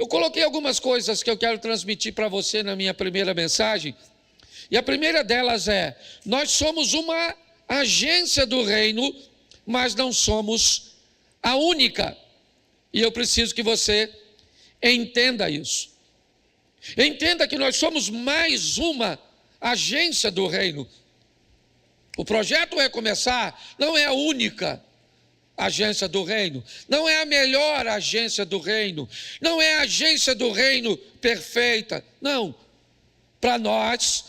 Eu coloquei algumas coisas que eu quero transmitir para você na minha primeira mensagem. E a primeira delas é: nós somos uma agência do reino, mas não somos a única. E eu preciso que você entenda isso. Entenda que nós somos mais uma agência do reino. O projeto Recomeçar não é a única agência do reino, não é a melhor agência do reino, não é a agência do reino perfeita, não. Para nós,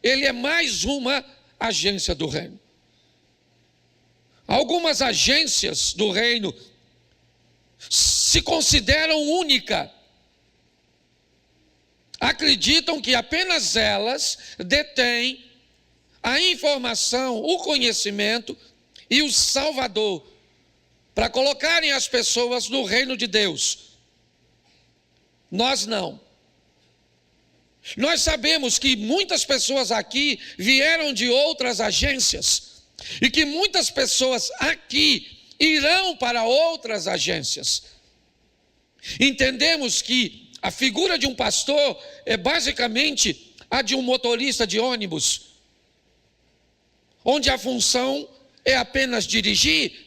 ele é mais uma agência do reino. Algumas agências do reino se consideram única. Acreditam que apenas elas detêm a informação, o conhecimento e o Salvador para colocarem as pessoas no reino de Deus. Nós não. Nós sabemos que muitas pessoas aqui vieram de outras agências e que muitas pessoas aqui irão para outras agências. Entendemos que a figura de um pastor é basicamente a de um motorista de ônibus, onde a função é apenas dirigir.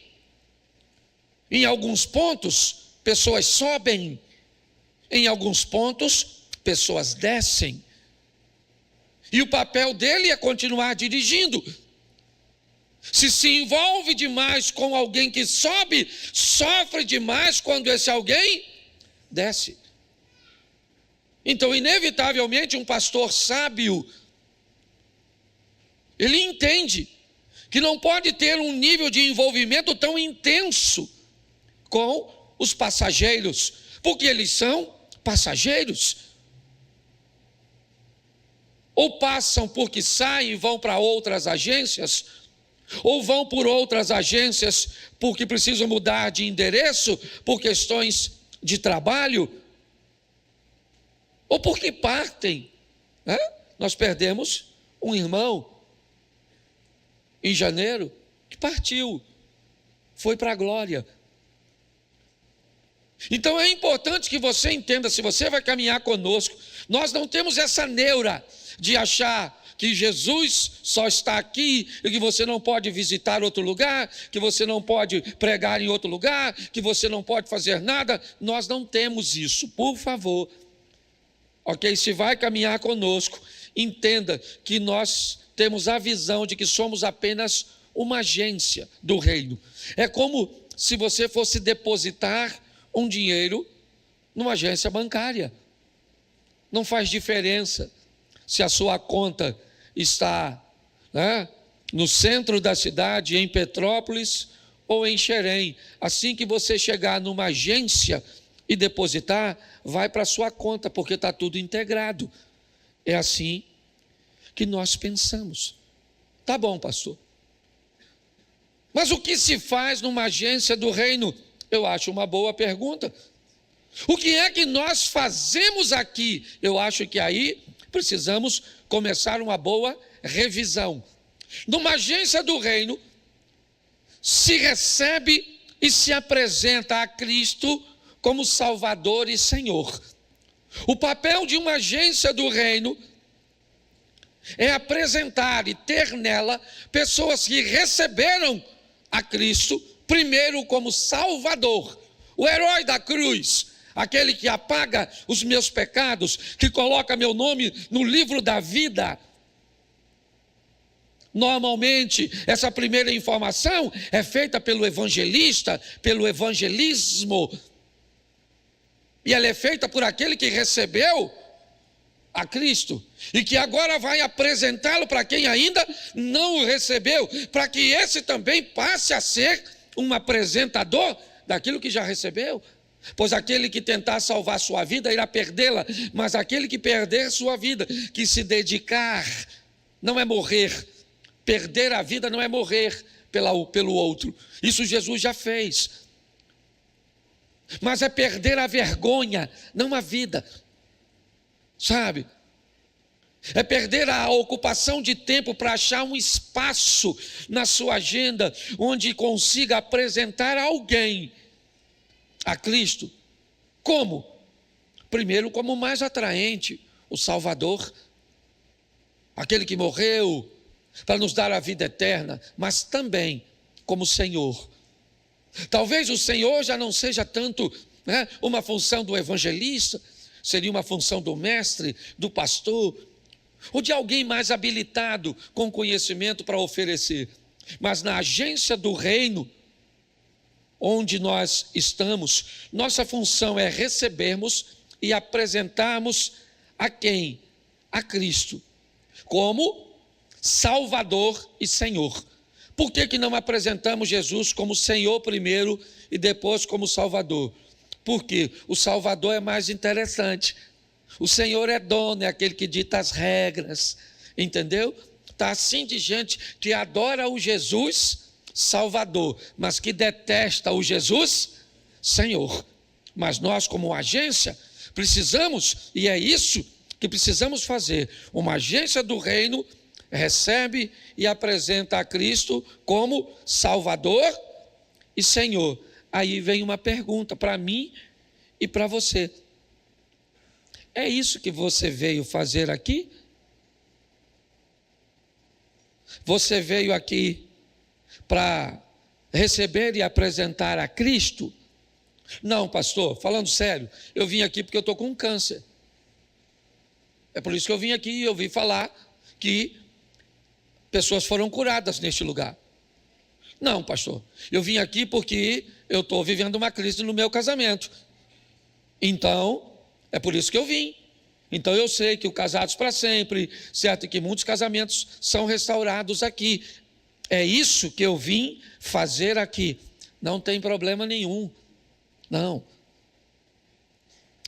Em alguns pontos, pessoas sobem, em alguns pontos, pessoas descem. E o papel dele é continuar dirigindo. Se envolve demais com alguém que sobe, sofre demais quando esse alguém desce. Então, inevitavelmente, um pastor sábio, ele entende que não pode ter um nível de envolvimento tão intenso com os passageiros, porque eles são passageiros. Ou passam porque saem e vão para outras agências, ou vão por outras agências porque precisam mudar de endereço por questões de trabalho, ou porque partem, né? Nós perdemos um irmão em janeiro que partiu, foi para a glória. Então é importante que você entenda, se você vai caminhar conosco, nós não temos essa neura de achar que Jesus só está aqui e que você não pode visitar outro lugar, que você não pode pregar em outro lugar, que você não pode fazer nada. Nós não temos isso, por favor. Ok? Se vai caminhar conosco, entenda que nós temos a visão de que somos apenas uma agência do reino. É como se você fosse depositar um dinheiro numa agência bancária. Não faz diferença se a sua conta está, né, no centro da cidade, em Petrópolis ou em Xerém. Assim que você chegar numa agência e depositar, vai para a sua conta, porque está tudo integrado. É assim que nós pensamos. Tá bom, pastor. Mas o que se faz numa agência do reino? Eu acho uma boa pergunta. O que é que nós fazemos aqui? Eu acho que aí precisamos começar uma boa revisão. Numa agência do reino, se recebe e se apresenta a Cristo como Salvador e Senhor. O papel de uma agência do reino é apresentar e ter nela pessoas que receberam a Cristo primeiro como Salvador, o herói da cruz, aquele que apaga os meus pecados, que coloca meu nome no livro da vida. Normalmente, essa primeira informação é feita pelo evangelista, pelo evangelismo, e ela é feita por aquele que recebeu a Cristo e que agora vai apresentá-lo para quem ainda não o recebeu, para que esse também passe a ser um apresentador daquilo que já recebeu. Pois aquele que tentar salvar sua vida irá perdê-la, mas aquele que perder sua vida, que se dedicar, não é morrer. Perder a vida não é morrer pelo outro. Isso Jesus já fez. Mas é perder a vergonha, não a vida. Sabe? É perder a ocupação de tempo para achar um espaço na sua agenda onde consiga apresentar alguém a Cristo. Como? primeiro como o mais atraente, o Salvador, aquele que morreu para nos dar a vida eterna, mas também como Senhor. Talvez o Senhor já não seja tanto, né, uma função do evangelista, seria uma função do mestre, do pastor, ou de alguém mais habilitado com conhecimento para oferecer. Mas na agência do reino, onde nós estamos, nossa função é recebermos e apresentarmos a quem? A Cristo, como Salvador e Senhor. Por que não apresentamos Jesus como Senhor primeiro e depois como Salvador? Porque o Salvador é mais interessante. O Senhor é dono, é aquele que dita as regras, entendeu? Está assim de gente que adora o Jesus Salvador, mas que detesta o Jesus Senhor. Mas nós, como agência, precisamos, e é isso que precisamos fazer, uma agência do reino recebe e apresenta a Cristo como Salvador e Senhor. Aí vem uma pergunta para mim e para você. É isso que você veio fazer aqui? Você veio aqui para receber e apresentar a Cristo? Não, pastor, falando sério, eu vim aqui porque eu estou com câncer. É por isso que eu vim aqui e ouvi falar que pessoas foram curadas neste lugar. Não, pastor, eu vim aqui porque eu estou vivendo uma crise no meu casamento. Então, é por isso que eu vim. Então eu sei que o Casados para Sempre, certo, que muitos casamentos são restaurados aqui. É isso que eu vim fazer aqui. Não tem problema nenhum. Não.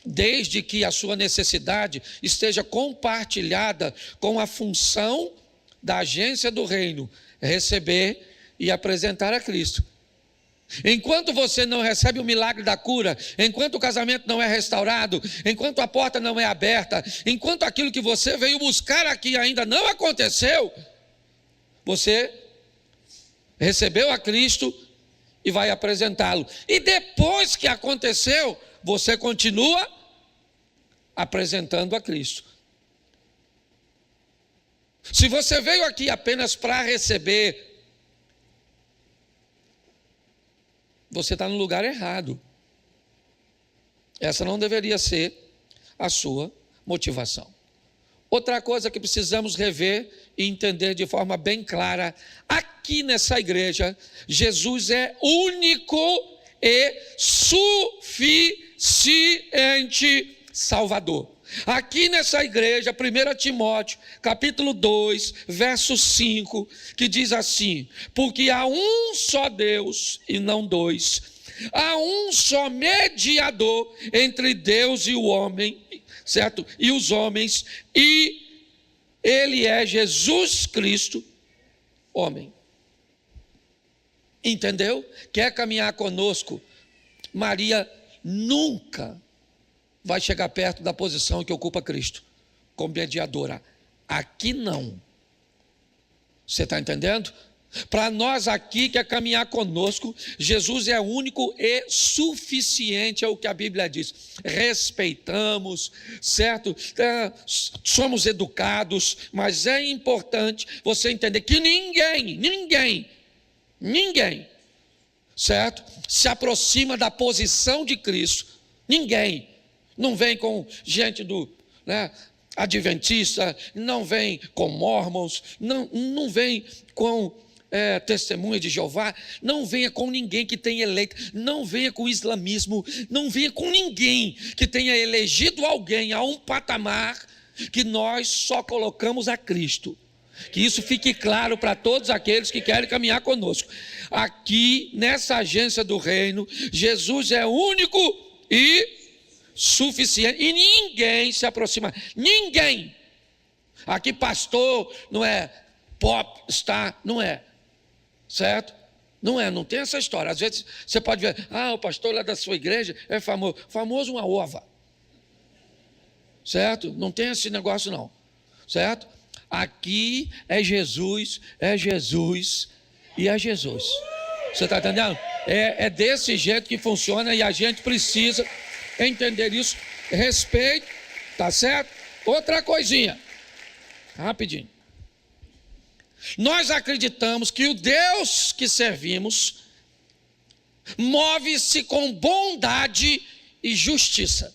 Desde que a sua necessidade esteja compartilhada com a função da agência do reino, receber e apresentar a Cristo. Enquanto você não recebe o milagre da cura, enquanto o casamento não é restaurado, enquanto a porta não é aberta, enquanto aquilo que você veio buscar aqui ainda não aconteceu, você recebeu a Cristo e vai apresentá-lo. E depois que aconteceu, você continua apresentando a Cristo. Se você veio aqui apenas para receber, você está no lugar errado. Essa não deveria ser a sua motivação. Outra coisa que precisamos rever e entender de forma bem clara, aqui nessa igreja, Jesus é único e suficiente Salvador. Aqui nessa igreja, 1 Timóteo, capítulo 2, verso 5, que diz assim: porque há um só Deus e não dois, há um só mediador entre Deus e o homem, certo? E os homens, e ele é Jesus Cristo, homem. Entendeu? Quer caminhar conosco? Maria nunca vai chegar perto da posição que ocupa Cristo, como mediadora. Aqui não. Você está entendendo? Para nós aqui, que é caminhar conosco, Jesus é único e suficiente, é o que a Bíblia diz. Respeitamos, certo? Somos educados, mas é importante você entender que ninguém, certo? Se aproxima da posição de Cristo. Ninguém. Não vem com gente do, né, adventista, não vem com mormons, não vem com testemunha de Jeová, não venha com ninguém que tenha eleito, não venha com o islamismo, não venha com ninguém que tenha elegido alguém a um patamar que nós só colocamos a Cristo. Que isso fique claro para todos aqueles que querem caminhar conosco. Aqui, nessa agência do reino, Jesus é único e suficiente, e ninguém se aproxima, ninguém. Aqui pastor não é pop star, não é, certo? Não tem essa história. Às vezes você pode ver, o pastor lá da sua igreja é famoso uma ova, certo? Não tem esse negócio não, certo? Aqui é Jesus e é Jesus. Você está entendendo? É desse jeito que funciona, e a gente precisa entender isso respeito, tá certo? Outra coisinha, rapidinho. Nós acreditamos que o Deus que servimos move-se com bondade e justiça.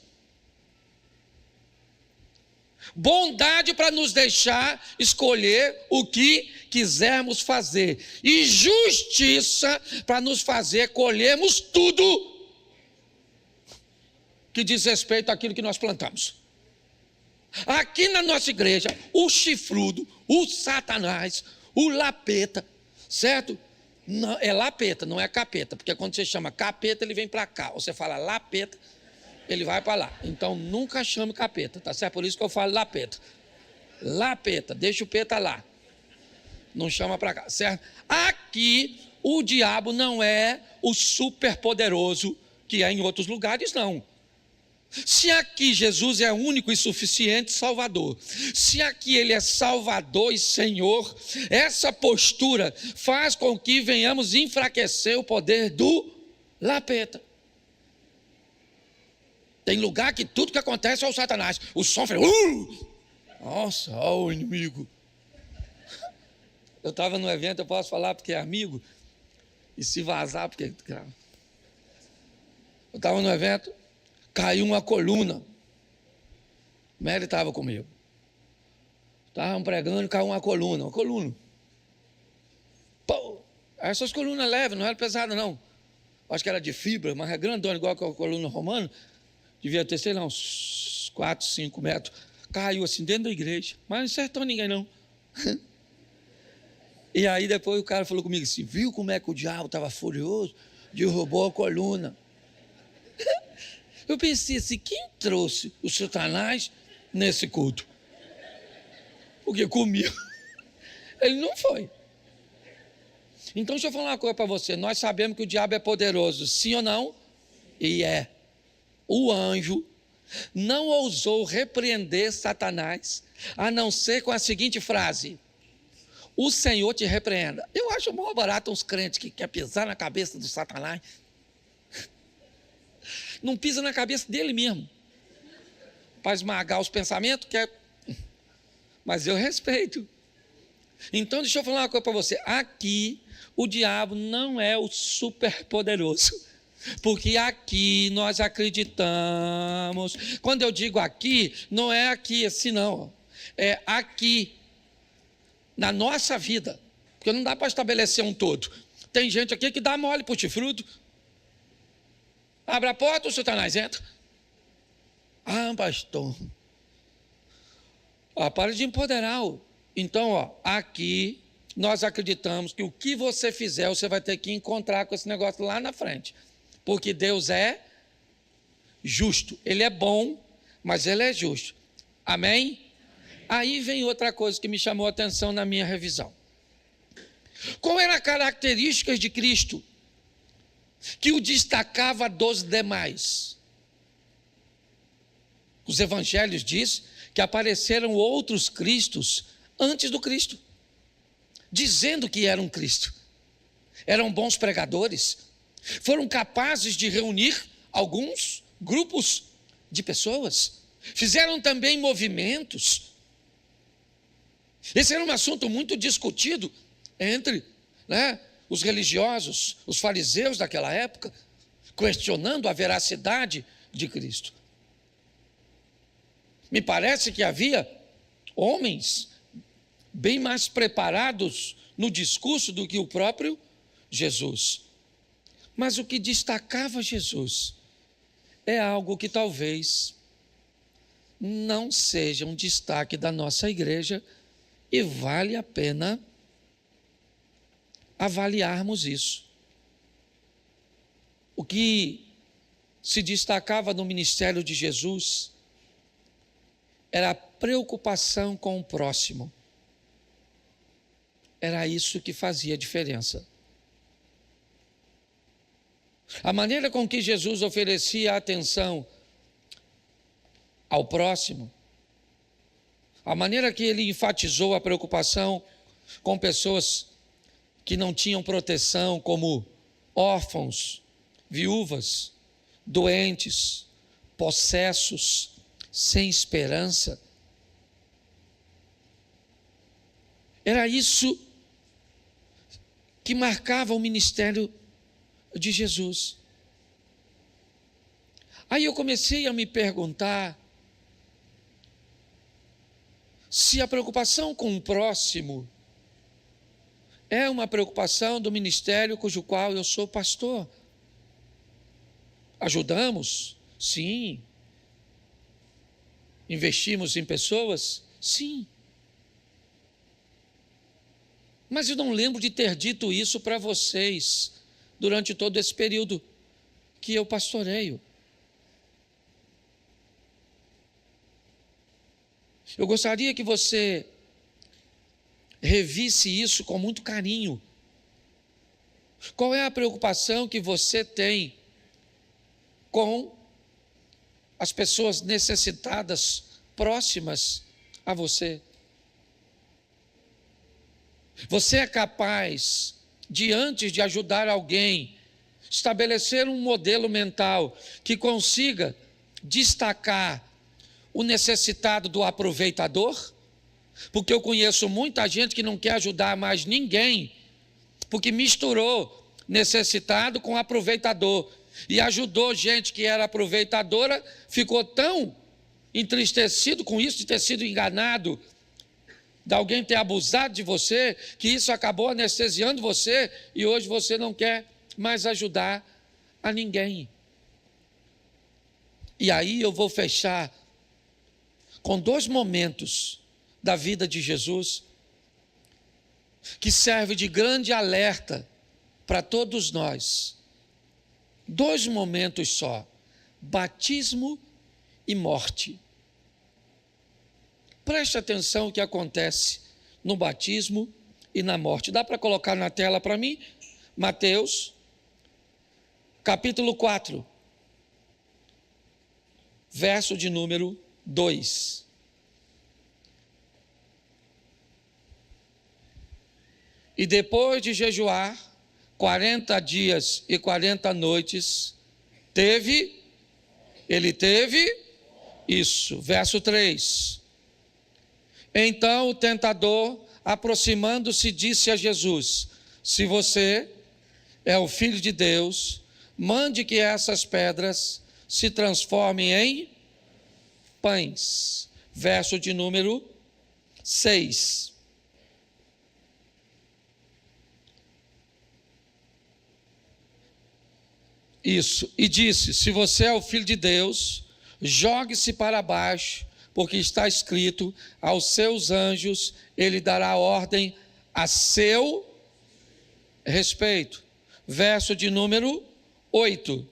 Bondade para nos deixar escolher o que quisermos fazer, e justiça para nos fazer colhermos tudo que diz respeito àquilo que nós plantamos. Aqui na nossa igreja, o chifrudo, o Satanás, o lapeta, certo? Não, é lapeta, não é capeta, porque quando você chama capeta, ele vem para cá. Ou você fala lapeta, ele vai para lá. Então, nunca chame capeta, tá certo? Por isso que eu falo lapeta. Lapeta, deixa o peta lá. Não chama para cá, certo? Aqui, o diabo não é o superpoderoso que é em outros lugares, não. Se aqui Jesus é único e suficiente Salvador, se aqui Ele é Salvador e Senhor, essa postura faz com que venhamos enfraquecer o poder do lapeta. Tem lugar que tudo que acontece é o Satanás. O som fala, nossa, ó o inimigo. Eu estava no evento, eu posso falar porque é amigo, e se vazar, porque... Eu estava no evento, caiu uma coluna. Mary estava comigo. Estavam pregando e caiu uma coluna. Pô, essas colunas leves, não era pesada não. Acho que era de fibra, mas é grandona, igual que a coluna romana. Devia ter, sei lá, uns 4, 5 metros. Caiu assim dentro da igreja, mas não acertou ninguém não. E aí depois o cara falou comigo assim, viu como é que o diabo estava furioso? Derrubou a coluna. Eu pensei assim, quem trouxe o Satanás nesse culto? Porque comigo, ele não foi. Então deixa eu falar uma coisa para você, nós sabemos que o diabo é poderoso, sim ou não? E é. O anjo não ousou repreender Satanás, a não ser com a seguinte frase, o Senhor te repreenda. Eu acho mó barato uns crentes que querem pisar na cabeça do Satanás. Não pisa na cabeça dele mesmo, para esmagar os pensamentos, mas eu respeito. Então deixa eu falar uma coisa para você, aqui o diabo não é o superpoderoso, porque aqui nós acreditamos, quando eu digo aqui, não é aqui assim não, é aqui, na nossa vida, porque não dá para estabelecer um todo. Tem gente aqui que dá mole para o chifrudo, abre a porta, o Satanás entra. Ah, pastor, para de empoderar. Então, aqui nós acreditamos que o que você fizer, você vai ter que encontrar com esse negócio lá na frente. Porque Deus é justo. Ele é bom, mas Ele é justo. Amém? Aí vem outra coisa que me chamou a atenção na minha revisão. Qual eram as características de Cristo que o destacava dos demais? Os evangelhos dizem que apareceram outros Cristos antes do Cristo, dizendo que eram Cristo. Eram bons pregadores, foram capazes de reunir alguns grupos de pessoas, fizeram também movimentos. Esse era um assunto muito discutido entre os religiosos, os fariseus daquela época, questionando a veracidade de Cristo. Me parece que havia homens bem mais preparados no discurso do que o próprio Jesus. Mas o que destacava Jesus é algo que talvez não seja um destaque da nossa igreja e vale a pena avaliarmos isso. O que se destacava no ministério de Jesus era a preocupação com o próximo. Era isso que fazia diferença. A maneira com que Jesus oferecia atenção ao próximo, a maneira que ele enfatizou a preocupação com pessoas que não tinham proteção, como órfãos, viúvas, doentes, possessos, sem esperança. Era isso que marcava o ministério de Jesus. Aí eu comecei a me perguntar se a preocupação com o próximo é uma preocupação do ministério cujo qual eu sou pastor. Ajudamos? Sim. Investimos em pessoas? Sim. Mas eu não lembro de ter dito isso para vocês durante todo esse período que eu pastoreio. Eu gostaria que você revisse isso com muito carinho. Qual é a preocupação que você tem com as pessoas necessitadas próximas a você? Você é capaz de, antes de ajudar alguém, estabelecer um modelo mental que consiga destacar o necessitado do aproveitador? Porque eu conheço muita gente que não quer ajudar mais ninguém, porque misturou necessitado com aproveitador, e ajudou gente que era aproveitadora, ficou tão entristecido com isso de ter sido enganado, de alguém ter abusado de você, que isso acabou anestesiando você, e hoje você não quer mais ajudar a ninguém. E aí eu vou fechar com 2 momentos da vida de Jesus, que serve de grande alerta para todos nós. 2 momentos só: batismo e morte. Preste atenção o que acontece no batismo e na morte. Dá para colocar na tela para mim? Mateus, capítulo 4, verso de número 2. E depois de jejuar 40 dias e 40 noites, ele teve isso. Verso 3. Então o tentador, aproximando-se, disse a Jesus: se você é o Filho de Deus, mande que essas pedras se transformem em pães. Verso de número 6. Isso. E disse: se você é o Filho de Deus, jogue-se para baixo, porque está escrito: aos seus anjos ele dará ordem a seu respeito. Verso de número 8.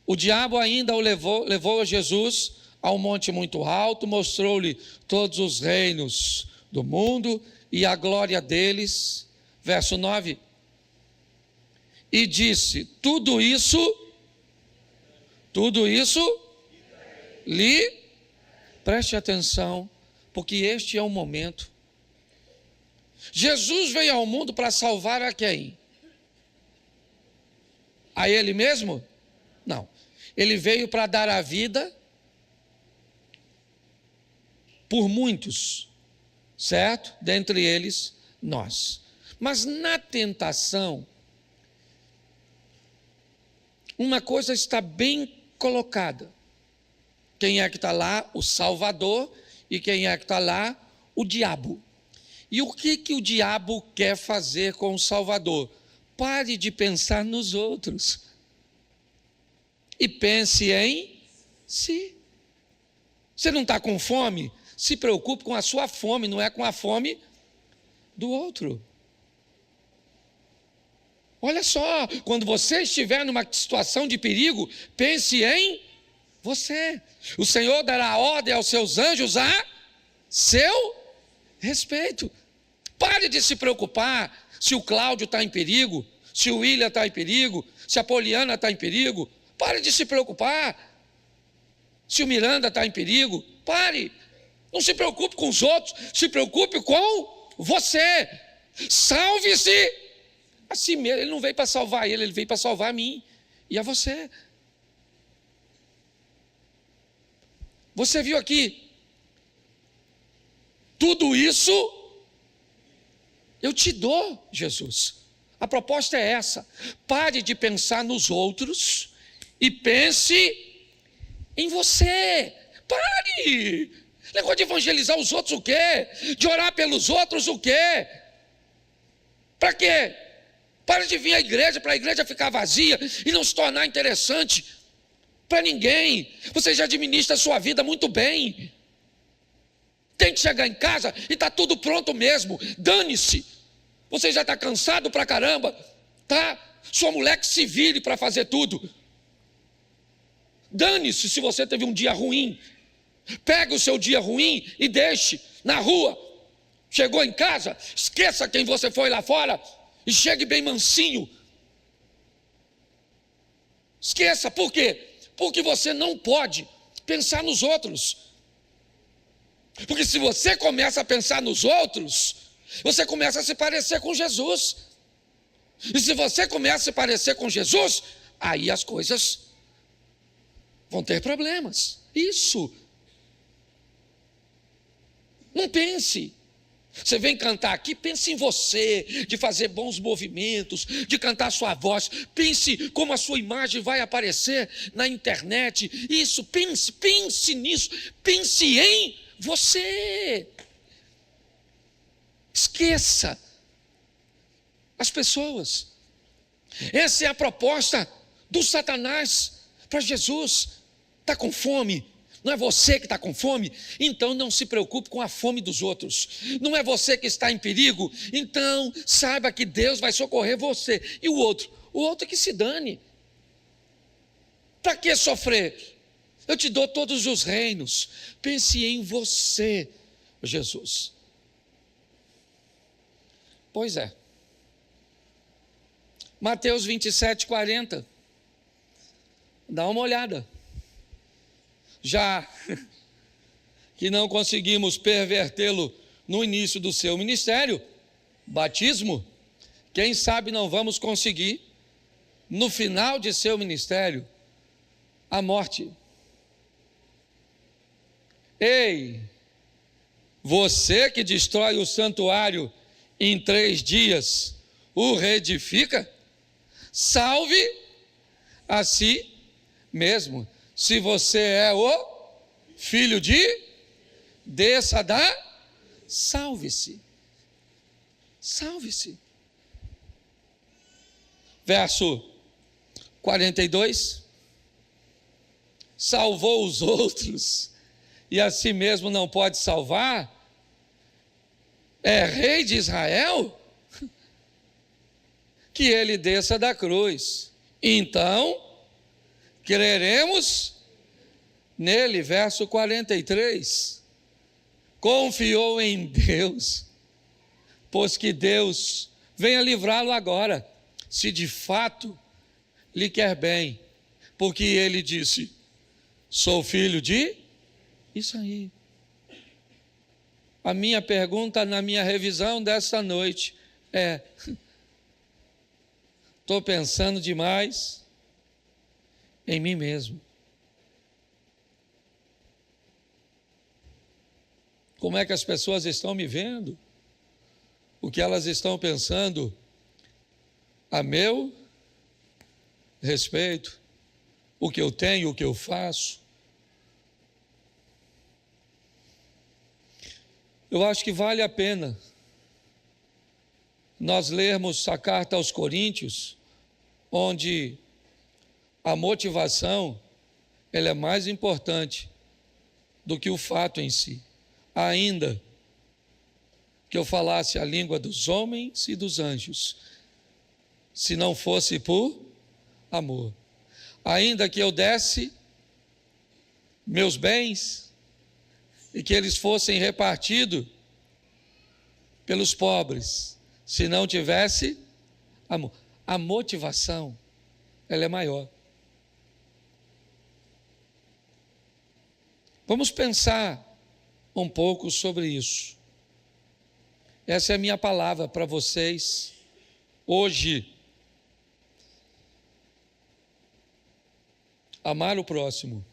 O diabo ainda levou a Jesus a um monte muito alto, mostrou-lhe todos os reinos do mundo e a glória deles. Verso 9. E disse: tudo isso lhe... Preste atenção, porque este é o momento. Jesus veio ao mundo para salvar a quem? A ele mesmo? Não. Ele veio para dar a vida por muitos, certo? Dentre eles, nós. Mas na tentação, uma coisa está bem colocada. Quem é que está lá? O Salvador. E quem é que está lá? O diabo. E o que o diabo quer fazer com o Salvador? Pare de pensar nos outros e pense em si. Você não está com fome? Se preocupe com a sua fome, não é com a fome do outro. Olha só, quando você estiver numa situação de perigo, pense em você. O Senhor dará ordem aos seus anjos a seu respeito. Pare de se preocupar se o Cláudio está em perigo, se o William está em perigo, se a Poliana está em perigo. Pare de se preocupar se o Miranda está em perigo. Pare. Não se preocupe com os outros, se preocupe com você. Salve-se a si mesmo. Ele não veio para salvar ele veio para salvar a mim. e a você. Você viu aqui? Tudo isso eu te dou, Jesus. A proposta é essa. Pare de pensar nos outros e pense em você. Pare! Negócio de evangelizar os outros o quê? De orar pelos outros o quê? Para quê? Para de vir à igreja, para a igreja ficar vazia e não se tornar interessante para ninguém. Você já administra a sua vida muito bem. Tem que chegar em casa e está tudo pronto mesmo. Dane-se. Você já está cansado pra caramba, tá? Sua mulher que se vire para fazer tudo. Dane-se se você teve um dia ruim. Pega o seu dia ruim e deixe na rua. Chegou em casa, esqueça quem você foi lá fora e chegue bem mansinho. Esqueça, por quê? Porque você não pode pensar nos outros. Porque se você começa a pensar nos outros, você começa a se parecer com Jesus. E se você começa a se parecer com Jesus, aí as coisas vão ter problemas. Isso. Não pense. Você vem cantar aqui, pense em você, de fazer bons movimentos, de cantar sua voz. Pense como a sua imagem vai aparecer na internet. Isso, pense nisso. Pense em você. Esqueça as pessoas. Essa é a proposta do Satanás para Jesus. Está com fome? Não é você que está com fome? Então não se preocupe com a fome dos outros. Não é você que está em perigo? Então saiba que Deus vai socorrer você. E o outro? O outro que se dane. Para que sofrer? Eu te dou todos os reinos. Pense em você, Jesus. Pois é. Mateus 27, 40. Dá uma olhada. Já que não conseguimos pervertê-lo no início do seu ministério, batismo, quem sabe não vamos conseguir no final de seu ministério, a morte. Ei, você que destrói o santuário em 3 dias, o reedifica? Salve a si mesmo. Se você é o filho de, desça da, salve-se. Salve-se. Verso 42. Salvou os outros e a si mesmo não pode salvar? É rei de Israel? Que ele desça da cruz. Então creremos nele, verso 43, confiou em Deus, pois que Deus venha livrá-lo agora, se de fato lhe quer bem, porque ele disse, sou filho de, isso aí. A minha pergunta na minha revisão desta noite é, estou pensando demais em mim mesmo. Como é que as pessoas estão me vendo? O que elas estão pensando a meu respeito? O que eu tenho, o que eu faço? Eu acho que vale a pena nós lermos a carta aos Coríntios, onde a motivação ela é mais importante do que o fato em si. Ainda que eu falasse a língua dos homens e dos anjos, se não fosse por amor. Ainda que eu desse meus bens e que eles fossem repartidos pelos pobres, se não tivesse amor. A motivação, ela é maior. Vamos pensar um pouco sobre isso. Essa é a minha palavra para vocês hoje. Amar o próximo.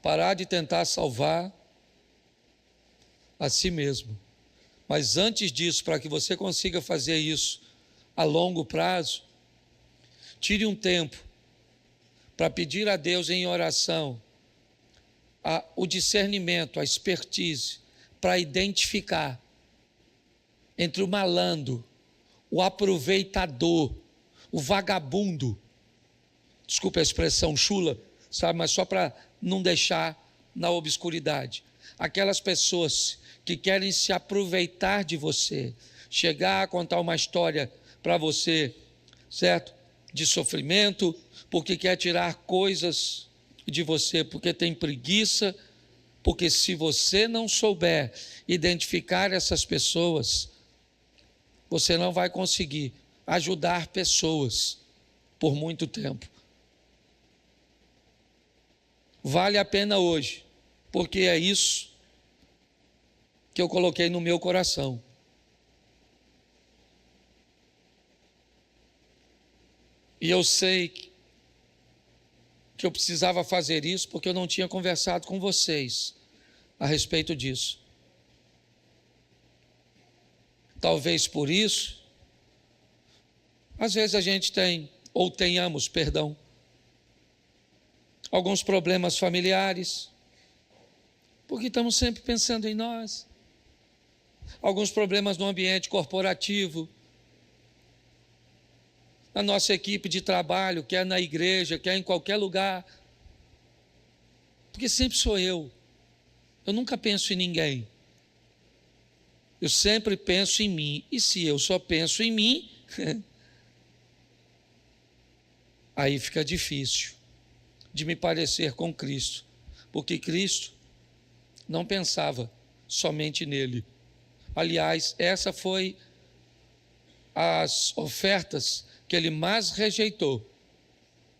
Parar de tentar salvar a si mesmo. Mas antes disso, para que você consiga fazer isso a longo prazo, tire um tempo para pedir a Deus em oração o discernimento, a expertise, para identificar entre o malandro, o aproveitador, o vagabundo, desculpa a expressão chula, sabe, mas só para não deixar na obscuridade, aquelas pessoas que querem se aproveitar de você, chegar a contar uma história para você, certo? De sofrimento, porque quer tirar coisas de você, porque tem preguiça, porque se você não souber identificar essas pessoas, você não vai conseguir ajudar pessoas por muito tempo. Vale a pena hoje, porque é isso que eu coloquei no meu coração. E eu sei que eu precisava fazer isso porque eu não tinha conversado com vocês a respeito disso. Talvez por isso, às vezes a gente tem, ou tenhamos, perdão, alguns problemas familiares, porque estamos sempre pensando em nós. Alguns problemas no ambiente corporativo, na nossa equipe de trabalho, quer na igreja, quer em qualquer lugar. Porque sempre sou eu. Eu nunca penso em ninguém. Eu sempre penso em mim. E se eu só penso em mim, aí fica difícil de me parecer com Cristo. Porque Cristo não pensava somente nele. Aliás, essa foi as ofertas que ele mais rejeitou.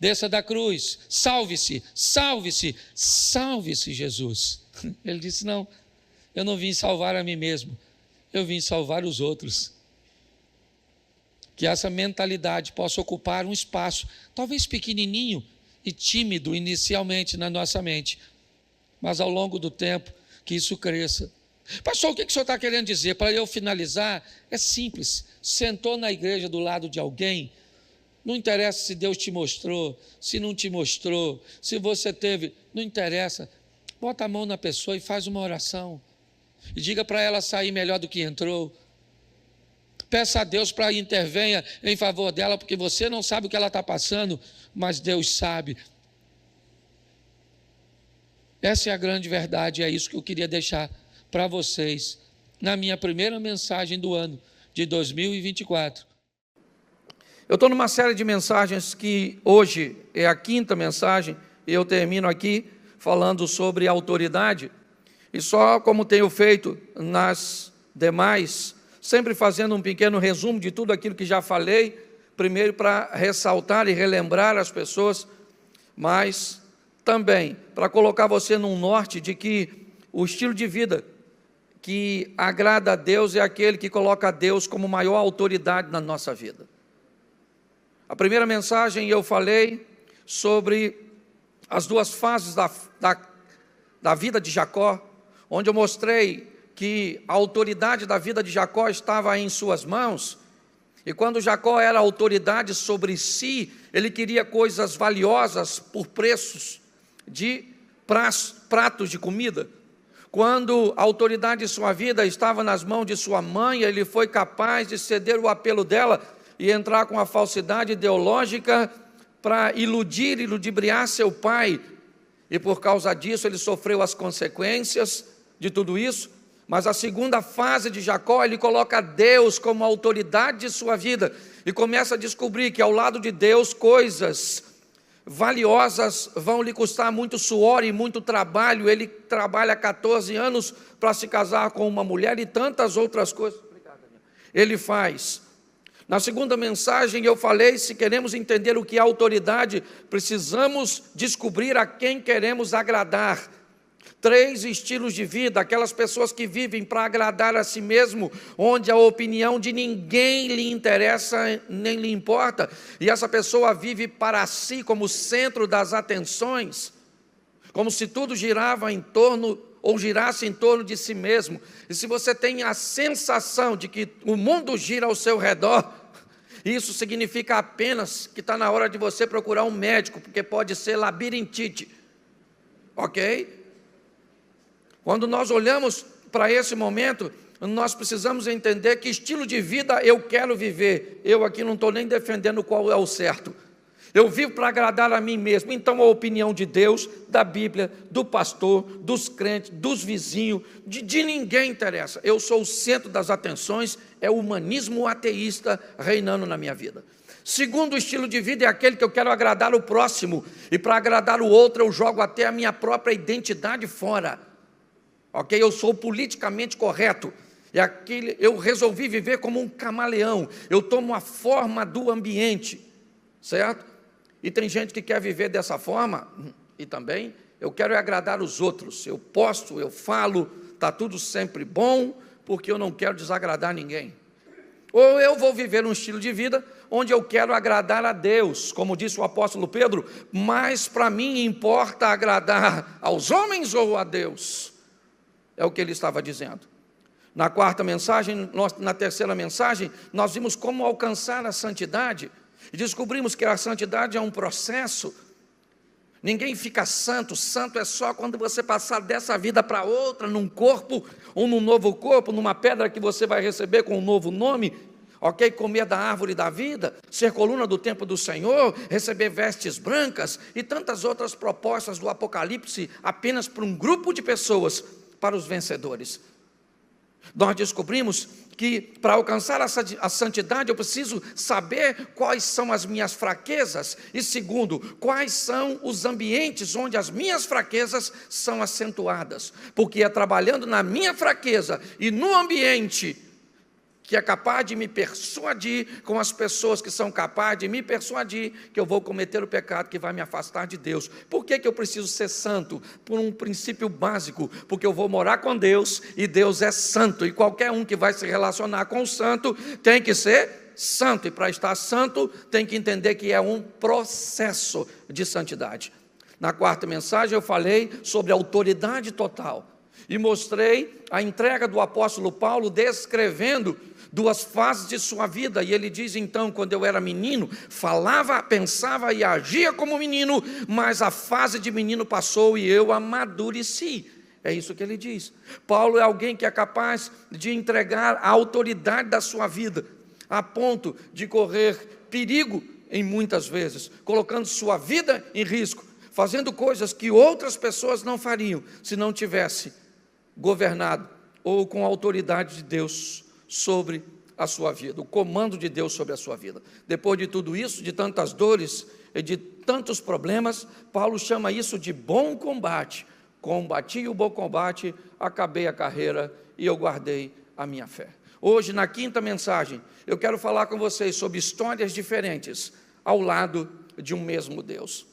Desça da cruz, salve-se, salve-se, salve-se, Jesus. Ele disse, não, eu não vim salvar a mim mesmo, eu vim salvar os outros. Que essa mentalidade possa ocupar um espaço, talvez pequenininho e tímido inicialmente na nossa mente, mas ao longo do tempo que isso cresça. Pastor, o que o senhor está querendo dizer? Para eu finalizar, é simples. Sentou na igreja do lado de alguém, não interessa se Deus te mostrou, se não te mostrou, se você teve, não interessa. Bota a mão na pessoa e faz uma oração. E diga para ela sair melhor do que entrou. Peça a Deus para intervenha em favor dela, porque você não sabe o que ela está passando, mas Deus sabe. Essa é a grande verdade, é isso que eu queria deixar para vocês na minha primeira mensagem do ano de 2024. Eu estou numa série de mensagens que hoje é a quinta mensagem, e eu termino aqui falando sobre autoridade, e só como tenho feito nas demais, sempre fazendo um pequeno resumo de tudo aquilo que já falei, primeiro para ressaltar e relembrar as pessoas, mas também para colocar você num norte de que o estilo de vida que agrada a Deus é aquele que coloca a Deus como maior autoridade na nossa vida. A primeira mensagem eu falei sobre as duas fases da vida de Jacó, onde eu mostrei que a autoridade da vida de Jacó estava em suas mãos, e quando Jacó era autoridade sobre si, ele queria coisas valiosas por preços de pratos de comida. Quando a autoridade de sua vida estava nas mãos de sua mãe, ele foi capaz de ceder o apelo dela e entrar com a falsidade ideológica para iludir e ludibriar seu pai. E por causa disso ele sofreu as consequências de tudo isso. Mas a segunda fase de Jacó, ele coloca Deus como autoridade de sua vida e começa a descobrir que ao lado de Deus coisas valiosas vão lhe custar muito suor e muito trabalho. Ele trabalha 14 anos para se casar com uma mulher e tantas outras coisas ele faz. Na segunda mensagem eu falei, se queremos entender o que é autoridade, precisamos descobrir a quem queremos agradar. 3 estilos de vida, aquelas pessoas que vivem para agradar a si mesmo, onde a opinião de ninguém lhe interessa nem lhe importa, e essa pessoa vive para si como centro das atenções, como se tudo girava em torno, ou girasse em torno de si mesmo. E se você tem a sensação de que o mundo gira ao seu redor, isso significa apenas que está na hora de você procurar um médico, porque pode ser labirintite, ok? Quando nós olhamos para esse momento, nós precisamos entender que estilo de vida eu quero viver. Eu aqui não estou nem defendendo qual é o certo. Eu vivo para agradar a mim mesmo. Então a opinião de Deus, da Bíblia, do pastor, dos crentes, dos vizinhos, de ninguém interessa. Eu sou o centro das atenções, é o humanismo ateísta reinando na minha vida. Segundo estilo de vida é aquele que eu quero agradar o próximo, e para agradar o outro eu jogo até a minha própria identidade fora. Ok? Eu sou politicamente correto. Eu resolvi viver como um camaleão. Eu tomo a forma do ambiente, certo? E tem gente que quer viver dessa forma, e também eu quero agradar os outros. Eu posto, eu falo, está tudo sempre bom, porque eu não quero desagradar ninguém. Ou eu vou viver um estilo de vida onde eu quero agradar a Deus, como disse o apóstolo Pedro, mas para mim importa agradar aos homens ou a Deus. É o que ele estava dizendo. Na quarta mensagem, na terceira mensagem, nós vimos como alcançar a santidade. E descobrimos que a santidade é um processo. Ninguém fica santo. Santo é só quando você passar dessa vida para outra, num corpo, ou num novo corpo, numa pedra que você vai receber com um novo nome. Ok? Comer da árvore da vida, ser coluna do templo do Senhor, receber vestes brancas e tantas outras propostas do Apocalipse apenas para um grupo de pessoas, para os vencedores. Nós descobrimos que para alcançar a santidade eu preciso saber quais são as minhas fraquezas e segundo, quais são os ambientes onde as minhas fraquezas são acentuadas, porque é trabalhando na minha fraqueza e no ambiente que é capaz de me persuadir com as pessoas que são capazes de me persuadir que eu vou cometer o pecado que vai me afastar de Deus. Por que eu preciso ser santo? Por um princípio básico, porque eu vou morar com Deus e Deus é santo, e qualquer um que vai se relacionar com o santo tem que ser santo, e para estar santo tem que entender que é um processo de santidade. Na quarta mensagem eu falei sobre autoridade total e mostrei a entrega do apóstolo Paulo descrevendo 2 fases de sua vida, e ele diz então, quando eu era menino, falava, pensava e agia como menino, mas a fase de menino passou e eu amadureci. É isso que ele diz. Paulo é alguém que é capaz de entregar a autoridade da sua vida, a ponto de correr perigo em muitas vezes, colocando sua vida em risco, fazendo coisas que outras pessoas não fariam, se não tivesse governado ou com a autoridade de Deus sobre a sua vida, o comando de Deus sobre a sua vida. Depois de tudo isso, de tantas dores e de tantos problemas, Paulo chama isso de bom combate. Combati o bom combate, acabei a carreira e eu guardei a minha fé. Hoje, na quinta mensagem, eu quero falar com vocês sobre histórias diferentes ao lado de um mesmo Deus.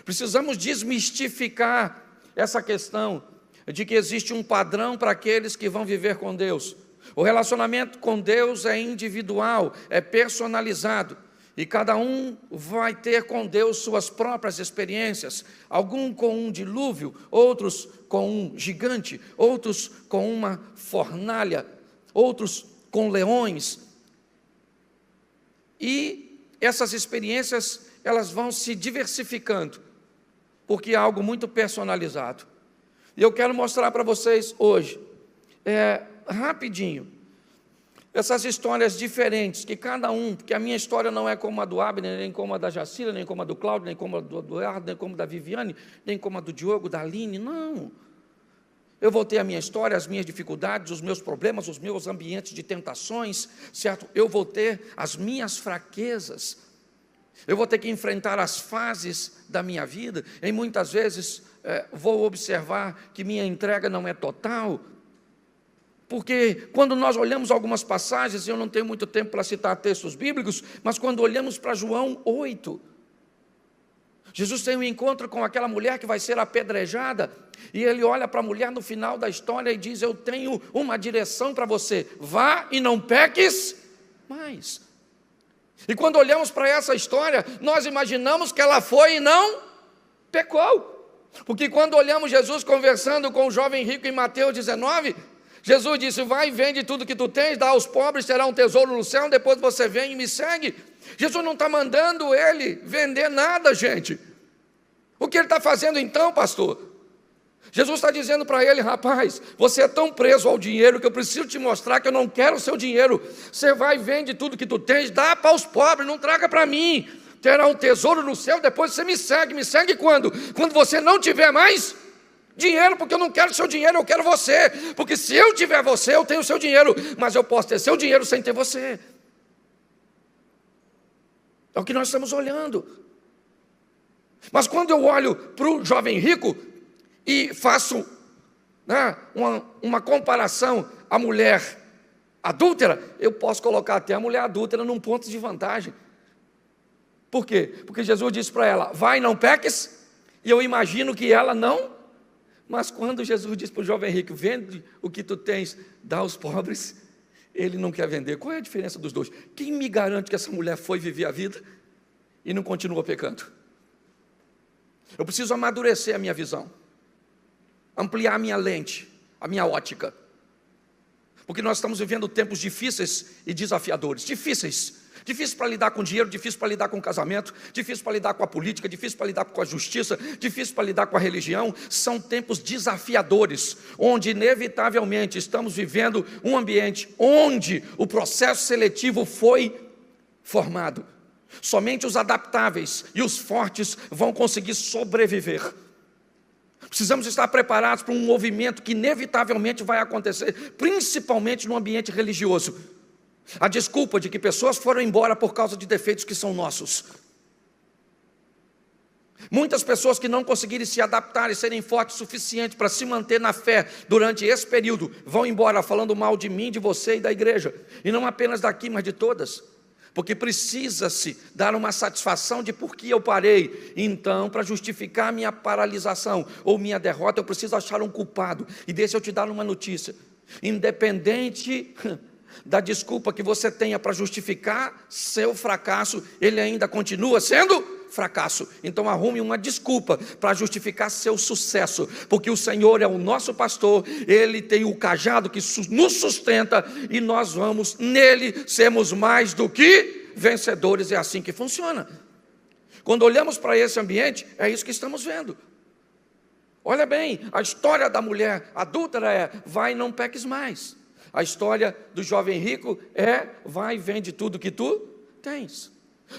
Precisamos desmistificar essa questão de que existe um padrão para aqueles que vão viver com Deus. O relacionamento com Deus é individual, é personalizado, e cada um vai ter com Deus suas próprias experiências, alguns com um dilúvio, outros com um gigante, outros com uma fornalha, outros com leões. E essas experiências, elas vão se diversificando, porque é algo muito personalizado. E eu quero mostrar para vocês hoje, rapidinho, essas histórias diferentes, que cada um, porque a minha história não é como a do Abner, nem como a da Jacira, nem como a do Cláudio, nem como a do Eduardo, nem como a da Viviane, nem como a do Diogo, da Aline, não. Eu vou ter a minha história, as minhas dificuldades, os meus problemas, os meus ambientes de tentações, certo? Eu vou ter as minhas fraquezas, eu vou ter que enfrentar as fases da minha vida, e muitas vezes vou observar que minha entrega não é total, porque quando nós olhamos algumas passagens, eu não tenho muito tempo para citar textos bíblicos, mas quando olhamos para João 8, Jesus tem um encontro com aquela mulher que vai ser apedrejada, e ele olha para a mulher no final da história e diz: eu tenho uma direção para você, vá e não peques mais. E quando olhamos para essa história, nós imaginamos que ela foi e não pecou, porque quando olhamos Jesus conversando com o jovem rico em Mateus 19, Jesus disse: vai e vende tudo que tu tens, dá aos pobres, terá um tesouro no céu, depois você vem e me segue. Jesus não está mandando ele vender nada, gente. O que ele está fazendo então, pastor? Jesus está dizendo para ele: rapaz, você é tão preso ao dinheiro que eu preciso te mostrar que eu não quero o seu dinheiro. Você vai e vende tudo que tu tens, dá para os pobres, não traga para mim. Terá um tesouro no céu, depois você me segue. Me segue quando? Quando você não tiver mais dinheiro, porque eu não quero seu dinheiro, eu quero você. Porque se eu tiver você, eu tenho seu dinheiro, mas eu posso ter seu dinheiro sem ter você. É o que nós estamos olhando. Mas quando eu olho para o jovem rico e faço, né, uma comparação à mulher adúltera, eu posso colocar até a mulher adúltera num ponto de vantagem. Por quê? Porque Jesus disse para ela: vai, não peques, e eu imagino que ela não. Mas quando Jesus disse para o jovem rico: vende o que tu tens, dá aos pobres, ele não quer vender. Qual é a diferença dos dois? Quem me garante que essa mulher foi viver a vida e não continua pecando? Eu preciso amadurecer a minha visão, ampliar a minha lente, a minha ótica, porque nós estamos vivendo tempos difíceis e desafiadores. Difícil para lidar com dinheiro, difícil para lidar com o casamento, difícil para lidar com a política, difícil para lidar com a justiça, difícil para lidar com a religião. São tempos desafiadores, onde inevitavelmente estamos vivendo um ambiente onde o processo seletivo foi formado. Somente os adaptáveis e os fortes vão conseguir sobreviver. Precisamos estar preparados para um movimento que inevitavelmente vai acontecer, principalmente no ambiente religioso. A desculpa de que pessoas foram embora por causa de defeitos que são nossos. Muitas pessoas que não conseguirem se adaptar e serem fortes o suficiente para se manter na fé durante esse período, vão embora falando mal de mim, de você e da igreja. E não apenas daqui, mas de todas. Porque precisa-se dar uma satisfação de por que eu parei. Então, para justificar minha paralisação ou minha derrota, eu preciso achar um culpado. E deixa eu te dar uma notícia: independente da desculpa que você tenha para justificar seu fracasso, ele ainda continua sendo fracasso. Então arrume uma desculpa para justificar seu sucesso, porque o Senhor é o nosso pastor, Ele tem o cajado que nos sustenta, e nós vamos nele sermos mais do que vencedores. É assim que funciona. Quando olhamos para esse ambiente, é isso que estamos vendo. Olha bem, a história da mulher adúltera é: vai, não peques mais. A história do jovem rico é: vai e vende tudo que tu tens.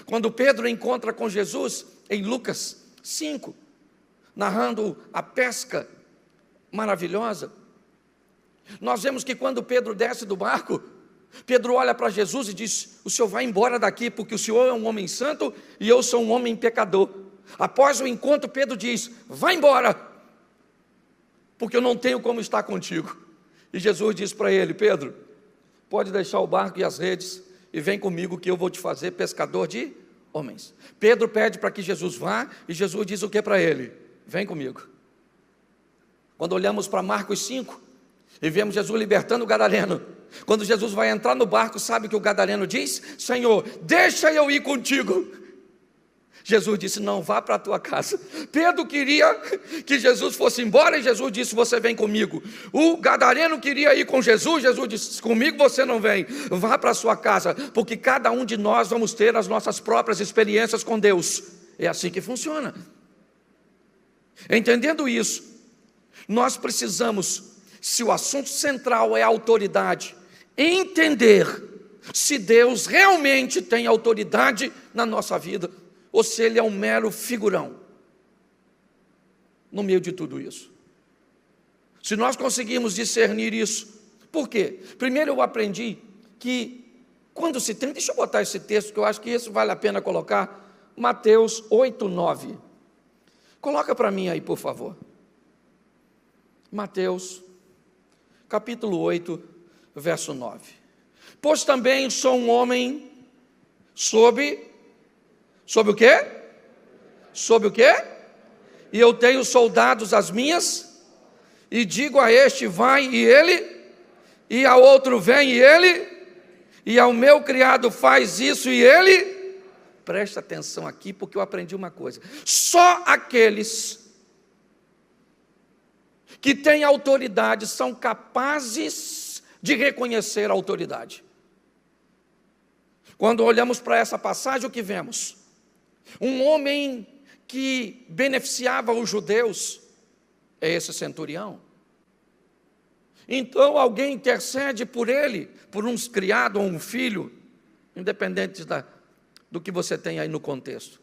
Quando Pedro encontra com Jesus em Lucas 5, narrando a pesca maravilhosa, nós vemos que quando Pedro desce do barco, Pedro olha para Jesus e diz: o senhor vai embora daqui, porque o senhor é um homem santo e eu sou um homem pecador. Após o encontro, Pedro diz: vai embora, porque eu não tenho como estar contigo. E Jesus diz para ele: Pedro, pode deixar o barco e as redes e vem comigo que eu vou te fazer pescador de homens. Pedro pede para que Jesus vá, e Jesus diz o que para ele? Vem comigo. Quando olhamos para Marcos 5 e vemos Jesus libertando o gadareno, quando Jesus vai entrar no barco, sabe o que o gadareno diz? Senhor, deixa eu ir contigo. Jesus disse: não, vá para a tua casa. Pedro queria que Jesus fosse embora, e Jesus disse: você vem comigo. O gadareno queria ir com Jesus, Jesus disse: comigo você não vem, vá para a sua casa, porque cada um de nós vamos ter as nossas próprias experiências com Deus. É assim que funciona. Entendendo isso, nós precisamos, se o assunto central é a autoridade, entender se Deus realmente tem autoridade na nossa vida, ou se Ele é um mero figurão no meio de tudo isso. Se nós conseguirmos discernir isso, por quê? Primeiro eu aprendi que quando se tem, deixa eu botar esse texto, que eu acho que isso vale a pena colocar, Mateus 8, 9. Coloca para mim aí, por favor. Mateus, capítulo 8, verso 9. Pois também sou um homem sob o quê? Sob o quê? E eu tenho soldados às minhas, e digo a este, vai, e ele, e a outro, vem, e ele, e ao meu criado, faz isso, e ele. Presta atenção aqui, porque eu aprendi uma coisa: só aqueles que têm autoridade são capazes de reconhecer a autoridade. Quando olhamos para essa passagem, o que vemos? Um homem que beneficiava os judeus, é esse centurião. Então alguém intercede por ele, por um criado ou um filho, independente do que você tem aí no contexto.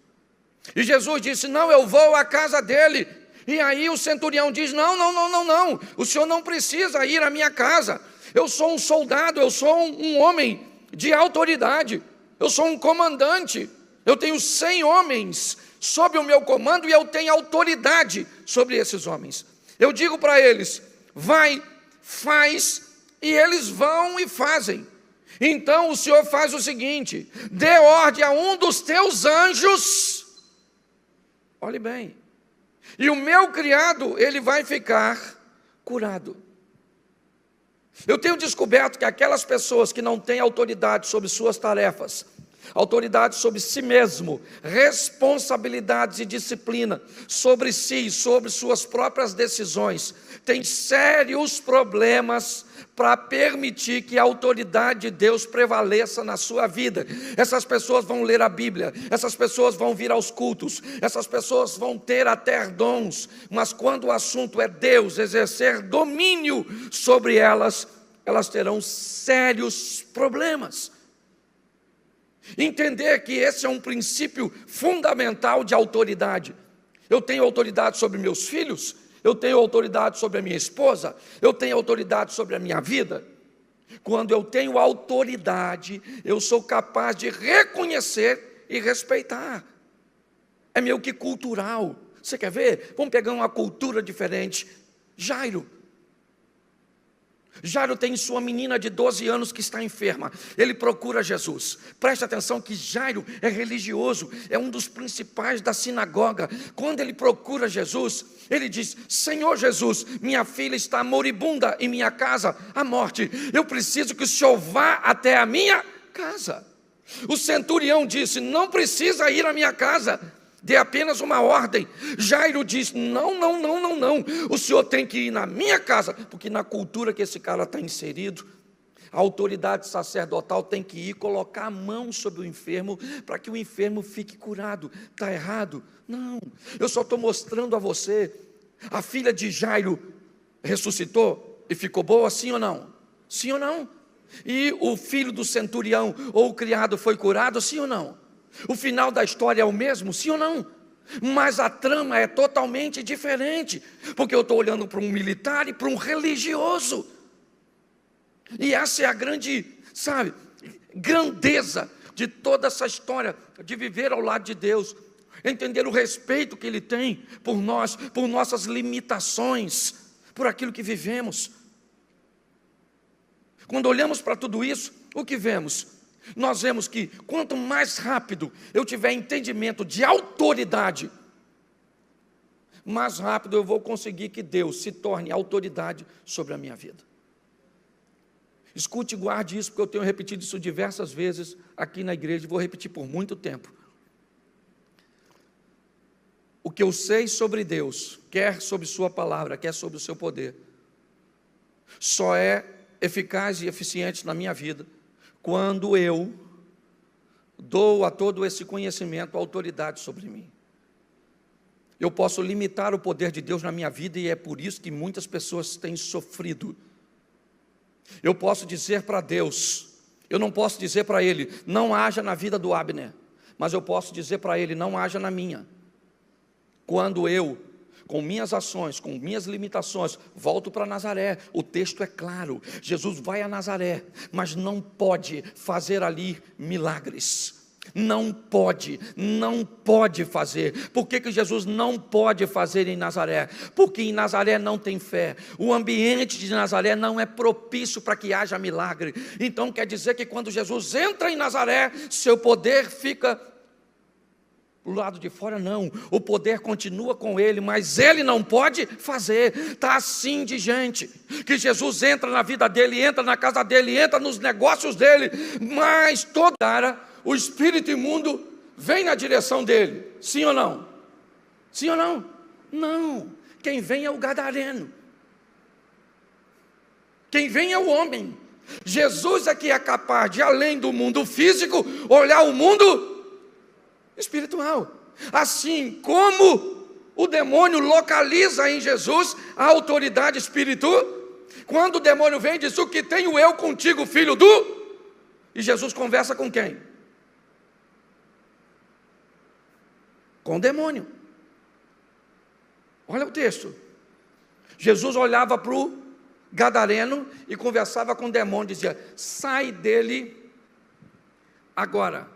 E Jesus disse, não, eu vou à casa dele. E aí o centurião diz, não, o senhor não precisa ir à minha casa. Eu sou um soldado, eu sou um homem de autoridade, eu sou um comandante, eu tenho 100 homens sob o meu comando e eu tenho autoridade sobre esses homens. Eu digo para eles, vai, faz, e eles vão e fazem. Então o Senhor faz o seguinte, dê ordem a um dos teus anjos, olhe bem, e o meu criado, ele vai ficar curado. Eu tenho descoberto que aquelas pessoas que não têm autoridade sobre suas tarefas, autoridade sobre si mesmo, responsabilidades e disciplina sobre si, sobre suas próprias decisões, têm sérios problemas para permitir que a autoridade de Deus prevaleça na sua vida. Essas pessoas vão ler a Bíblia, essas pessoas vão vir aos cultos, essas pessoas vão ter até dons, mas quando o assunto é Deus exercer domínio sobre elas, elas terão sérios problemas. Entender que esse é um princípio fundamental de autoridade. Eu tenho autoridade sobre meus filhos, eu tenho autoridade sobre a minha esposa, eu tenho autoridade sobre a minha vida. Quando eu tenho autoridade, eu sou capaz de reconhecer e respeitar. É meio que cultural. Você quer ver? Vamos pegar uma cultura diferente. Jairo tem sua menina de 12 anos que está enferma. Ele procura Jesus. Preste atenção que Jairo é religioso, é um dos principais da sinagoga. Quando ele procura Jesus, ele diz, Senhor Jesus, minha filha está moribunda em minha casa, à morte. Eu preciso que o Senhor vá até a minha casa. O centurião disse, não precisa ir à minha casa, dê apenas uma ordem. Jairo diz, não, o senhor tem que ir na minha casa, porque na cultura que esse cara está inserido, a autoridade sacerdotal tem que ir colocar a mão sobre o enfermo, para que o enfermo fique curado. Está errado? Não, eu só estou mostrando a você, a filha de Jairo ressuscitou e ficou boa, sim ou não? Sim ou não? E o filho do centurião ou o criado foi curado, sim ou não? O final da história é o mesmo, sim ou não? Mas a trama é totalmente diferente, porque eu estou olhando para um militar e para um religioso. E essa é a grande, grandeza de toda essa história, de viver ao lado de Deus, entender o respeito que Ele tem por nós, por nossas limitações, por aquilo que vivemos. Quando olhamos para tudo isso, o que vemos? Nós vemos que quanto mais rápido eu tiver entendimento de autoridade, mais rápido eu vou conseguir que Deus se torne autoridade sobre a minha vida. Escute e guarde isso, porque eu tenho repetido isso diversas vezes aqui na igreja, e vou repetir por muito tempo. O que eu sei sobre Deus, quer sobre sua palavra, quer sobre o seu poder, só é eficaz e eficiente na minha vida quando eu dou a todo esse conhecimento autoridade sobre mim. Eu posso limitar o poder de Deus na minha vida, e é por isso que muitas pessoas têm sofrido. Eu posso dizer para Deus, eu não posso dizer para Ele, não haja na vida do Abner, mas eu posso dizer para Ele, não haja na minha. Quando eu, com minhas ações, com minhas limitações, volto para Nazaré, o texto é claro, Jesus vai a Nazaré, mas não pode fazer ali milagres, não pode fazer. Por que Jesus não pode fazer em Nazaré? Porque em Nazaré não tem fé, o ambiente de Nazaré não é propício para que haja milagre. Então quer dizer que quando Jesus entra em Nazaré, seu poder fica O lado de fora não, o poder continua com ele, mas ele não pode fazer. Está assim de gente, que Jesus entra na vida dele, entra na casa dele, entra nos negócios dele, mas toda hora o espírito imundo vem na direção dele, sim ou não? Sim ou não? Não, quem vem é o gadareno, quem vem é o homem. Jesus é que é capaz de, além do mundo físico, olhar o mundo espiritual. Assim como o demônio localiza em Jesus a autoridade espiritual, quando o demônio vem e diz: o que tenho eu contigo, filho do... E Jesus conversa com quem? Com o demônio. Olha o texto. Jesus olhava para o gadareno e conversava com o demônio, dizia: sai dele agora.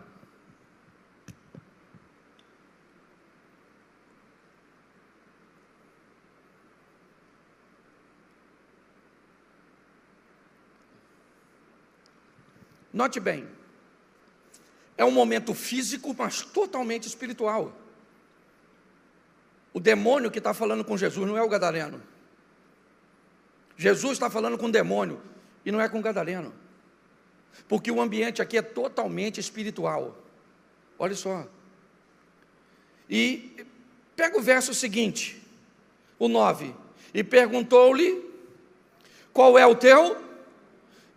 Note bem, é um momento físico, mas totalmente espiritual. O demônio que está falando com Jesus não é o gadareno. Jesus está falando com o demônio e não é com o gadareno, porque o ambiente aqui é totalmente espiritual. Olha só. E pega o verso seguinte, o 9. E perguntou-lhe: qual é o teu?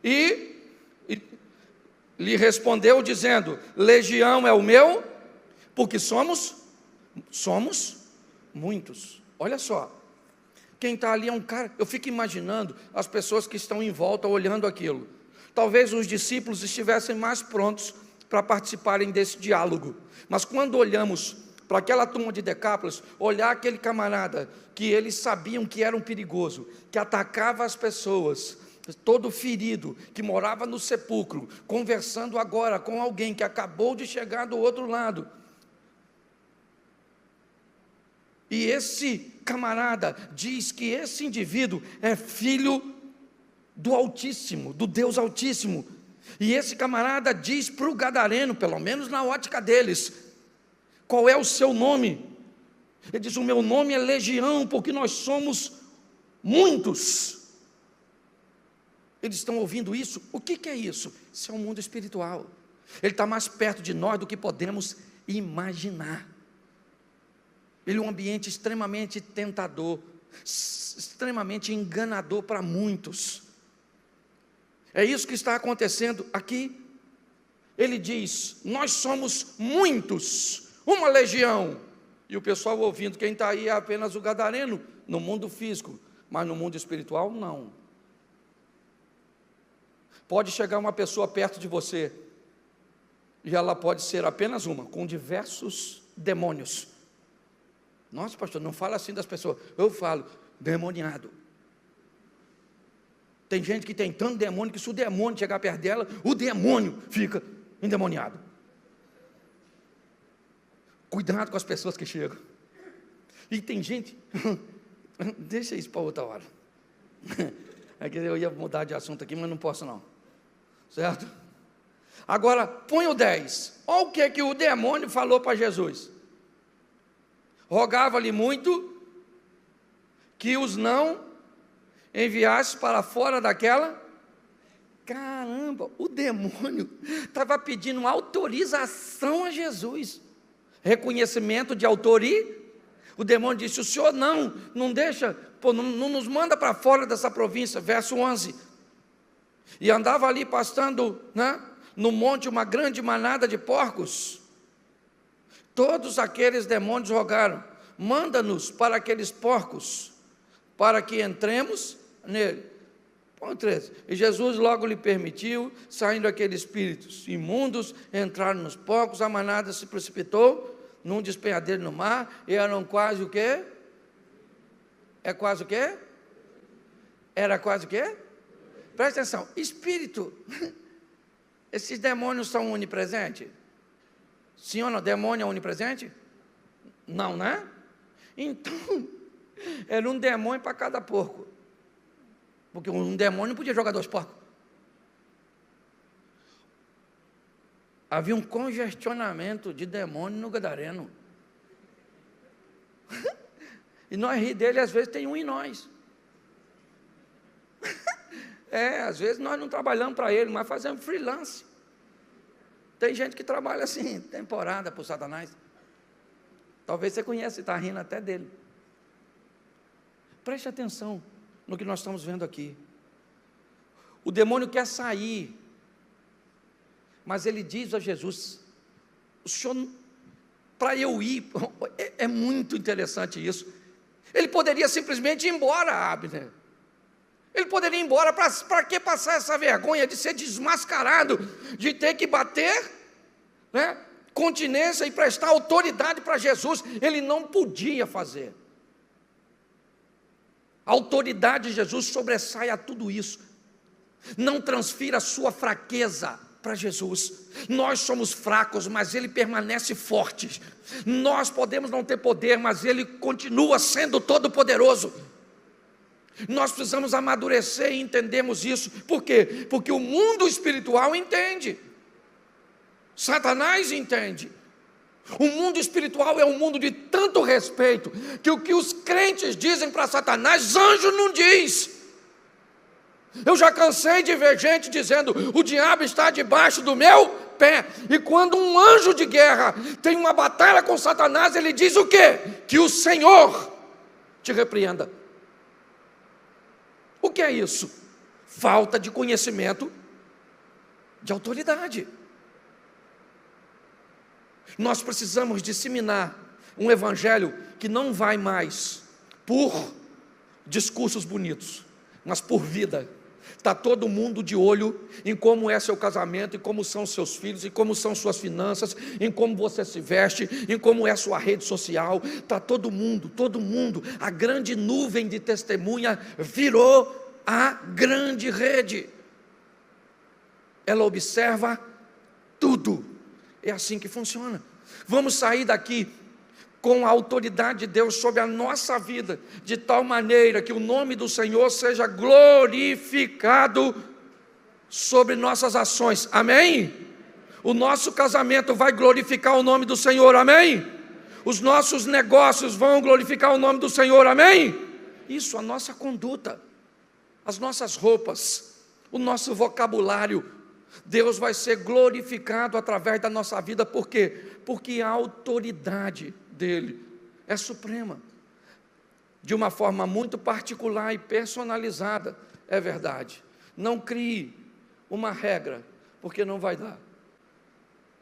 E lhe respondeu dizendo: legião é o meu, porque somos muitos. Olha só, quem está ali é um cara, eu fico imaginando as pessoas que estão em volta olhando aquilo. Talvez os discípulos estivessem mais prontos para participarem desse diálogo, mas quando olhamos para aquela turma de Decápolis, olhar aquele camarada que eles sabiam que era um perigoso, que atacava as pessoas, todo ferido, que morava no sepulcro, conversando agora com alguém que acabou de chegar do outro lado. E esse camarada diz que esse indivíduo é filho do Altíssimo, do Deus Altíssimo. E esse camarada diz para o gadareno, pelo menos na ótica deles: qual é o seu nome? Ele diz: o meu nome é Legião, porque nós somos muitos. Eles estão ouvindo isso. O que é isso? Isso é um mundo espiritual. Ele está mais perto de nós do que podemos imaginar. Ele é um ambiente extremamente tentador, extremamente enganador para muitos. É isso que está acontecendo aqui. Ele diz: nós somos muitos, uma legião. E o pessoal ouvindo, quem está aí é apenas o gadareno, no mundo físico, mas no mundo espiritual não. Pode chegar uma pessoa perto de você, e ela pode ser apenas uma, com diversos demônios. Nossa, pastor, não fala assim das pessoas. Eu falo, demoniado. Tem gente que tem tanto demônio, que se o demônio chegar perto dela, o demônio fica endemoniado. Cuidado com as pessoas que chegam. E tem gente, deixa isso para outra hora. É que eu ia mudar de assunto aqui, mas não posso não. Certo? Agora, põe o 10. Olha o que o demônio falou para Jesus. Rogava-lhe muito que os não enviasse para fora daquela. Caramba, o demônio estava pedindo autorização a Jesus. Reconhecimento de autoria. O demônio disse: o senhor não deixa, não nos manda para fora dessa província. Verso 11. E andava ali pastando, no monte, uma grande manada de porcos. Todos aqueles demônios rogaram: manda-nos para aqueles porcos, para que entremos nele. Ponto 13. E Jesus logo lhe permitiu, saindo aqueles espíritos imundos, entraram nos porcos, a manada se precipitou num despenhadeiro no mar, e eram quase o quê? É quase o quê? Era quase o quê? Presta atenção, espírito, esses demônios são onipresentes? Sim ou não? Demônio é onipresente? Não, né? Então, era um demônio para cada porco, porque um demônio não podia jogar 2 porcos. Havia um congestionamento de demônio no gadareno. E nós rir dele, às vezes tem um em nós. Às vezes nós não trabalhamos para ele, mas fazemos freelance. Tem gente que trabalha assim, temporada para o Satanás. Talvez você conheça e está rindo até dele. Preste atenção no que nós estamos vendo aqui. O demônio quer sair, mas ele diz a Jesus: o Senhor, para eu ir, é muito interessante isso. Ele poderia simplesmente ir embora, Abner. Ele poderia ir embora, para que passar essa vergonha de ser desmascarado, de ter que bater, né, continência e prestar autoridade para Jesus. Ele não podia fazer. A autoridade de Jesus sobressai a tudo isso. Não transfira a sua fraqueza para Jesus. Nós somos fracos, mas Ele permanece forte. Nós podemos não ter poder, mas Ele continua sendo todo-poderoso. Nós precisamos amadurecer e entendermos isso. Por quê? Porque o mundo espiritual entende. Satanás entende. O mundo espiritual é um mundo de tanto respeito, que o que os crentes dizem para Satanás, anjo não diz. Eu já cansei de ver gente dizendo: o diabo está debaixo do meu pé. E quando um anjo de guerra tem uma batalha com Satanás, ele diz o quê? Que o Senhor te repreenda. O que é isso? Falta de conhecimento de autoridade. Nós precisamos disseminar um evangelho que não vai mais por discursos bonitos, mas por vida. Está todo mundo de olho em como é seu casamento, em como são seus filhos, em como são suas finanças, em como você se veste, em como é sua rede social. Está todo mundo, a grande nuvem de testemunha virou a grande rede. Ela observa tudo. É assim que funciona. Vamos sair daqui com a autoridade de Deus sobre a nossa vida, de tal maneira que o nome do Senhor seja glorificado sobre nossas ações, amém? O nosso casamento vai glorificar o nome do Senhor, amém? Os nossos negócios vão glorificar o nome do Senhor, amém? Isso, a nossa conduta, as nossas roupas, o nosso vocabulário, Deus vai ser glorificado através da nossa vida. Por quê? Porque a autoridade dele é suprema, de uma forma muito particular e personalizada. É verdade. Não crie uma regra, porque não vai dar.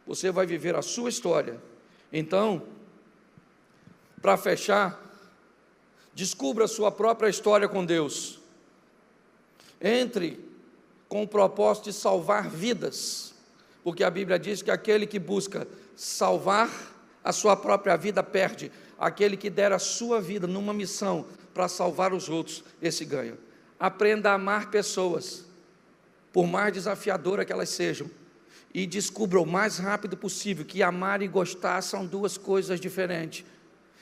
Você vai viver a sua história. Então, para fechar, descubra a sua própria história com Deus. Entre com o propósito de salvar vidas, porque a Bíblia diz que aquele que busca salvar a sua própria vida perde, aquele que der a sua vida numa missão para salvar os outros, esse ganha. Aprenda a amar pessoas, por mais desafiadora que elas sejam, e descubra o mais rápido possível que amar e gostar são duas coisas diferentes.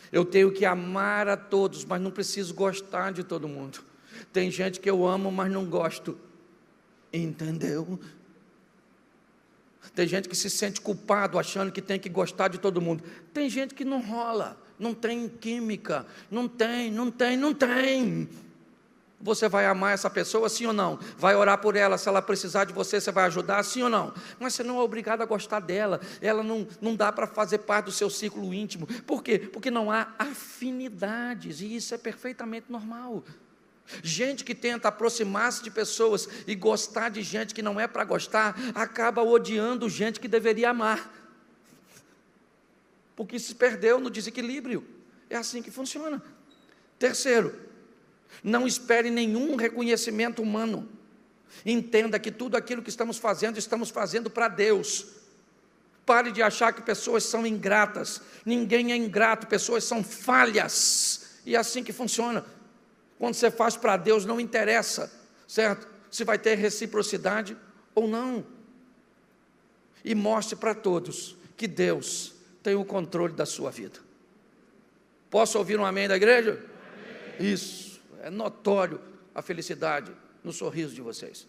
Eu tenho que amar a todos, mas não preciso gostar de todo mundo. Tem gente que eu amo, mas não gosto. Entendeu? Tem gente que se sente culpado, achando que tem que gostar de todo mundo. Tem gente que não rola, não tem química, não tem. Você vai amar essa pessoa, sim ou não? Vai orar por ela, se ela precisar de você, você vai ajudar, sim ou não? Mas você não é obrigado a gostar dela, ela não dá para fazer parte do seu círculo íntimo. Por quê? Porque não há afinidades, e isso é perfeitamente normal. Gente que tenta aproximar-se de pessoas e gostar de gente que não é para gostar, acaba odiando gente que deveria amar, porque se perdeu no desequilíbrio. É assim que funciona. Terceiro, não espere nenhum reconhecimento humano. Entenda que tudo aquilo que estamos fazendo para Deus. Pare de achar que pessoas são ingratas. Ninguém é ingrato, pessoas são falhas, e é assim que funciona. Quando você faz para Deus, não interessa, certo? Se vai ter reciprocidade ou não. E mostre para todos que Deus tem o controle da sua vida. Posso ouvir um amém da igreja? Amém. Isso, é notório a felicidade no sorriso de vocês.